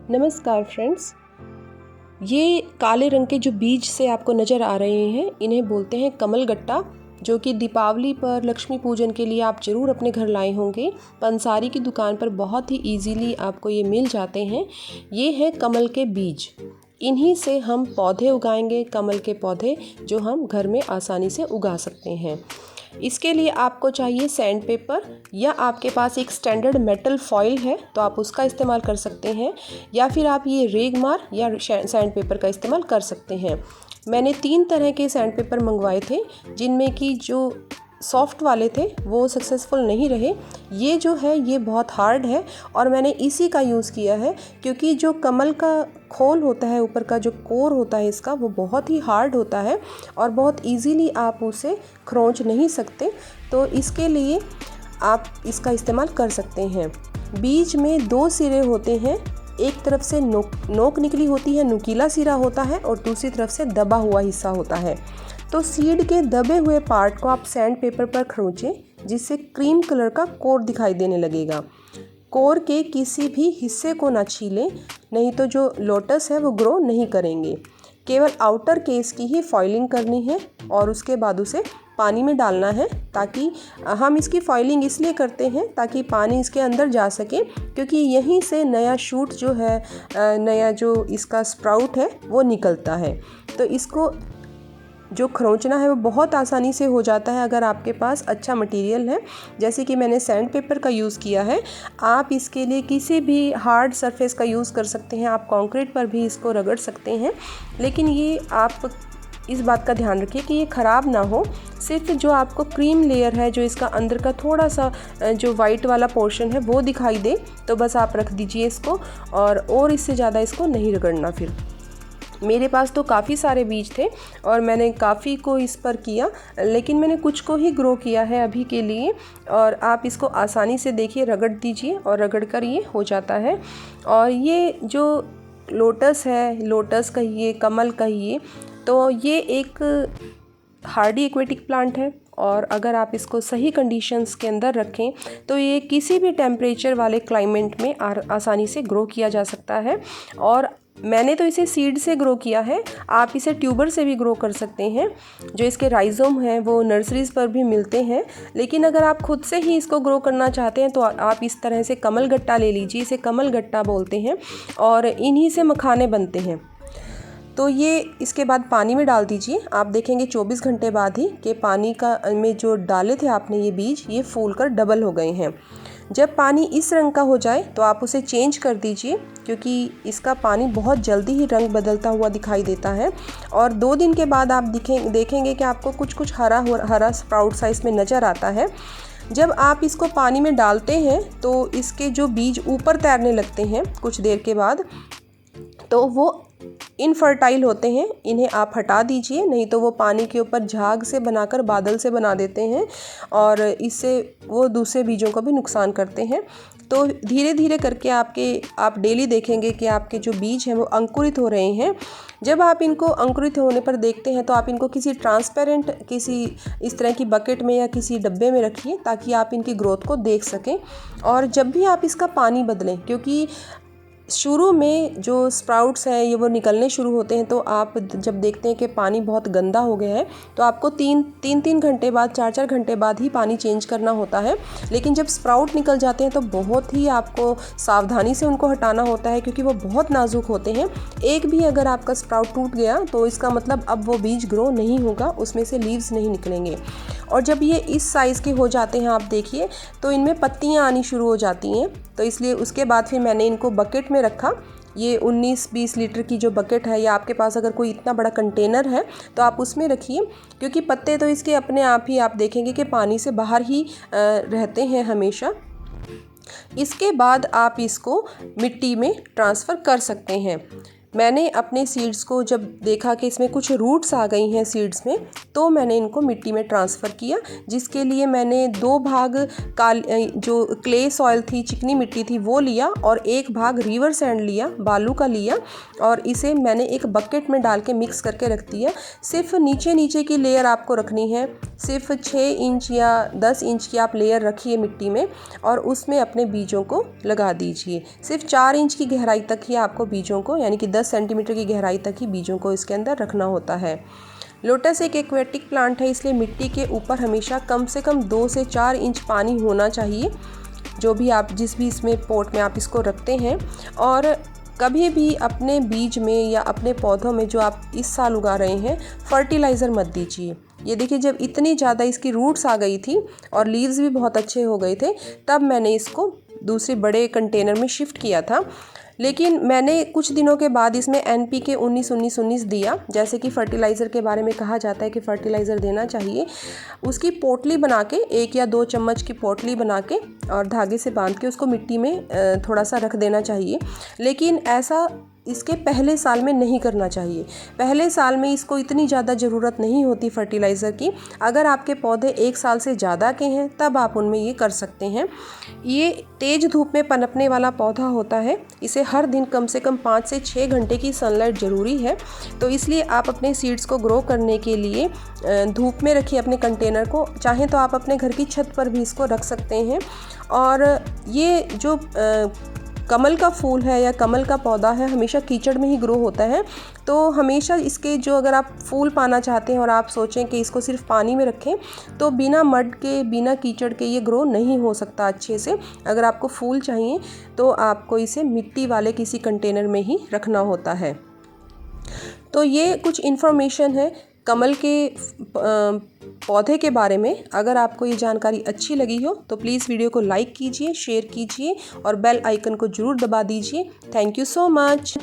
नमस्कार फ्रेंड्स। ये काले रंग के जो बीज से आपको नज़र आ रहे हैं, इन्हें बोलते हैं कमल गट्टा, जो कि दीपावली पर लक्ष्मी पूजन के लिए आप ज़रूर अपने घर लाए होंगे। पंसारी की दुकान पर बहुत ही इजीली आपको ये मिल जाते हैं। ये हैं कमल के बीज। इन्हीं से हम पौधे उगाएंगे, कमल के पौधे जो हम घर में आसानी से उगा सकते हैं। इसके लिए आपको चाहिए सैंड पेपर, या आपके पास एक स्टैंडर्ड मेटल फॉइल है तो आप उसका इस्तेमाल कर सकते हैं, या फिर आप ये रेगमार या सैंड पेपर का इस्तेमाल कर सकते हैं। मैंने 3 तरह के सैंड पेपर मंगवाए थे, जिनमें कि जो सॉफ्ट वाले थे वो सक्सेसफुल नहीं रहे। ये जो है ये बहुत हार्ड है और मैंने इसी का यूज़ किया है, क्योंकि जो कमल का खोल होता है, ऊपर का जो कोर होता है इसका, वो बहुत ही हार्ड होता है और बहुत इजीली आप उसे खरोंच नहीं सकते। तो इसके लिए आप इसका इस्तेमाल कर सकते हैं। बीज में 2 सिरे होते हैं, एक तरफ से नोक निकली होती है, नुकीला सिरा होता है, और दूसरी तरफ से दबा हुआ हिस्सा होता है। तो सीड के दबे हुए पार्ट को आप सैंड पेपर पर खरोंचें, जिससे क्रीम कलर का कोर दिखाई देने लगेगा। कोर के किसी भी हिस्से को ना छीलें, नहीं तो जो लोटस है वो ग्रो नहीं करेंगे। केवल आउटर केस की ही फॉइलिंग करनी है और उसके बाद उसे पानी में डालना है, ताकि हम इसकी फॉइलिंग इसलिए करते हैं ताकि पानी इसके अंदर जा सके, क्योंकि यहीं से नया शूट जो है, नया जो इसका स्प्राउट है वो निकलता है। तो इसको जो खरोंचना है वो बहुत आसानी से हो जाता है अगर आपके पास अच्छा मटेरियल है, जैसे कि मैंने सैंड पेपर का यूज़ किया है। आप इसके लिए किसी भी हार्ड सरफेस का यूज़ कर सकते हैं, आप कंक्रीट पर भी इसको रगड़ सकते हैं, लेकिन ये आप इस बात का ध्यान रखिए कि ये ख़राब ना हो। सिर्फ जो आपको क्रीम लेयर है, जो इसका अंदर का थोड़ा सा जो वाइट वाला पोर्शन है वो दिखाई दे, तो बस आप रख दीजिए इसको, और इससे ज़्यादा इसको नहीं रगड़ना। फिर मेरे पास तो काफ़ी सारे बीज थे और मैंने काफ़ी को इस पर किया, लेकिन मैंने कुछ को ही ग्रो किया है अभी के लिए। और आप इसको आसानी से देखिए, रगड़ दीजिए और रगड़ कर ये हो जाता है। और ये जो लोटस है, लोटस कहिए, कमल कहिए, तो ये एक हार्डी एक्वेटिक प्लांट है, और अगर आप इसको सही कंडीशंस के अंदर रखें तो ये किसी भी टेम्परेचर वाले क्लाइमेट में आसानी से ग्रो किया जा सकता है। और मैंने तो इसे सीड से ग्रो किया है, आप इसे ट्यूबर से भी ग्रो कर सकते हैं। जो इसके राइज़ोम हैं वो नर्सरीज़ पर भी मिलते हैं, लेकिन अगर आप खुद से ही इसको ग्रो करना चाहते हैं तो आप इस तरह से कमल गट्टा ले लीजिए। इसे कमल गट्टा बोलते हैं और इन्हीं से मखाने बनते हैं। तो ये इसके बाद पानी में डाल दीजिए। आप देखेंगे 24 घंटे बाद ही कि पानी का में जो डाले थे आपने ये बीज, ये फूल कर डबल हो गए हैं। जब पानी इस रंग का हो जाए तो आप उसे चेंज कर दीजिए, क्योंकि इसका पानी बहुत जल्दी ही रंग बदलता हुआ दिखाई देता है। और 2 दिन के बाद आप देखेंगे कि आपको कुछ हरा स्प्राउट सा इसमें नज़र आता है। जब आप इसको पानी में डालते हैं तो इसके जो बीज ऊपर तैरने लगते हैं कुछ देर के बाद, तो वो इनफर्टाइल होते हैं, इन्हें आप हटा दीजिए, नहीं तो वो पानी के ऊपर झाग से बनाकर बादल से बना देते हैं और इससे वो दूसरे बीजों को भी नुकसान करते हैं। तो धीरे धीरे करके आप डेली देखेंगे कि आपके जो बीज हैं वो अंकुरित हो रहे हैं। जब आप इनको अंकुरित होने पर देखते हैं तो आप इनको किसी ट्रांसपेरेंट, किसी इस तरह की बकेट में या किसी डब्बे में रखिए, ताकि आप इनकी ग्रोथ को देख सकें। और जब भी आप इसका पानी बदलें, क्योंकि शुरू में जो स्प्राउट्स हैं ये वो निकलने शुरू होते हैं, तो आप जब देखते हैं कि पानी बहुत गंदा हो गया है तो आपको 3 घंटे बाद, 4 घंटे बाद ही पानी चेंज करना होता है। लेकिन जब स्प्राउट निकल जाते हैं तो बहुत ही आपको सावधानी से उनको हटाना होता है, क्योंकि वो बहुत नाजुक होते हैं। एक भी अगर आपका स्प्राउट टूट गया तो इसका मतलब अब वो बीज ग्रो नहीं होगा, उसमें से लीव्स नहीं निकलेंगे। और जब ये इस साइज़ के हो जाते हैं, आप देखिए, तो इनमें पत्तियां आनी शुरू हो जाती हैं। तो इसलिए उसके बाद फिर मैंने इनको बकेट में रखा। ये 19-20 लीटर की जो बकेट है, या आपके पास अगर कोई इतना बड़ा कंटेनर है तो आप उसमें रखिए, क्योंकि पत्ते तो इसके अपने आप ही आप देखेंगे कि पानी से बाहर ही रहते हैं हमेशा। इसके बाद आप इसको मिट्टी में ट्रांसफ़र कर सकते हैं। मैंने अपने सीड्स को जब देखा कि इसमें कुछ रूट्स आ गई हैं सीड्स में, तो मैंने इनको मिट्टी में ट्रांसफ़र किया, जिसके लिए मैंने 2 भाग जो क्ले सॉइल थी, चिकनी मिट्टी थी, वो लिया और 1 भाग रिवर सैंड लिया, बालू का लिया, और इसे मैंने एक बकेट में डाल के मिक्स करके रख दिया। सिर्फ नीचे की लेयर आपको रखनी है, सिर्फ 6 इंच या 10 इंच की आप लेयर रखिए मिट्टी में और उसमें अपने बीजों को लगा दीजिए। सिर्फ 4 इंच की गहराई तक ही आपको बीजों को, यानी कि 10 सेंटीमीटर की गहराई तक ही बीजों को इसके अंदर रखना होता है। लोटस एक एक्वेटिक प्लांट है, इसलिए मिट्टी के ऊपर हमेशा कम से कम 2 से 4 इंच पानी होना चाहिए, जो भी आप जिस भी इसमें पॉट में आप इसको रखते हैं। और कभी भी अपने बीज में या अपने पौधों में जो आप इस साल उगा रहे हैं, फर्टिलाइज़र मत दीजिए। ये देखिए, जब इतनी ज़्यादा इसकी रूट्स आ गई थी और लीव्स भी बहुत अच्छे हो गए थे, तब मैंने इसको दूसरे बड़े कंटेनर में शिफ्ट किया था। लेकिन मैंने कुछ दिनों के बाद इसमें NPK 19-19-19 दिया, जैसे कि फ़र्टिलाइज़र के बारे में कहा जाता है कि फ़र्टिलाइज़र देना चाहिए। उसकी पोटली बना के, 1 या 2 चम्मच की पोटली बना के और धागे से बांध के उसको मिट्टी में थोड़ा सा रख देना चाहिए। लेकिन ऐसा इसके पहले साल में नहीं करना चाहिए। पहले साल में इसको इतनी ज़्यादा ज़रूरत नहीं होती फर्टिलाइज़र की। अगर आपके पौधे 1 साल से ज़्यादा के हैं, तब आप उनमें ये कर सकते हैं। ये तेज़ धूप में पनपने वाला पौधा होता है, इसे हर दिन कम से कम 5 से 6 घंटे की सनलाइट ज़रूरी है। तो इसलिए आप अपने सीड्स को ग्रो करने के लिए धूप में रखिए अपने कंटेनर को। चाहें तो आप अपने घर की छत पर भी इसको रख सकते हैं। और ये जो कमल का फूल है या कमल का पौधा है, हमेशा कीचड़ में ही ग्रो होता है। तो हमेशा इसके जो, अगर आप फूल पाना चाहते हैं और आप सोचें कि इसको सिर्फ पानी में रखें, तो बिना मड के, बिना कीचड़ के ये ग्रो नहीं हो सकता अच्छे से। अगर आपको फूल चाहिए तो आपको इसे मिट्टी वाले किसी कंटेनर में ही रखना होता है। तो ये कुछ इन्फॉर्मेशन है कमल के पौधे के बारे में। अगर आपको ये जानकारी अच्छी लगी हो तो प्लीज़ वीडियो को लाइक कीजिए, शेयर कीजिए और बेल आइकन को ज़रूर दबा दीजिए। Thank you so much.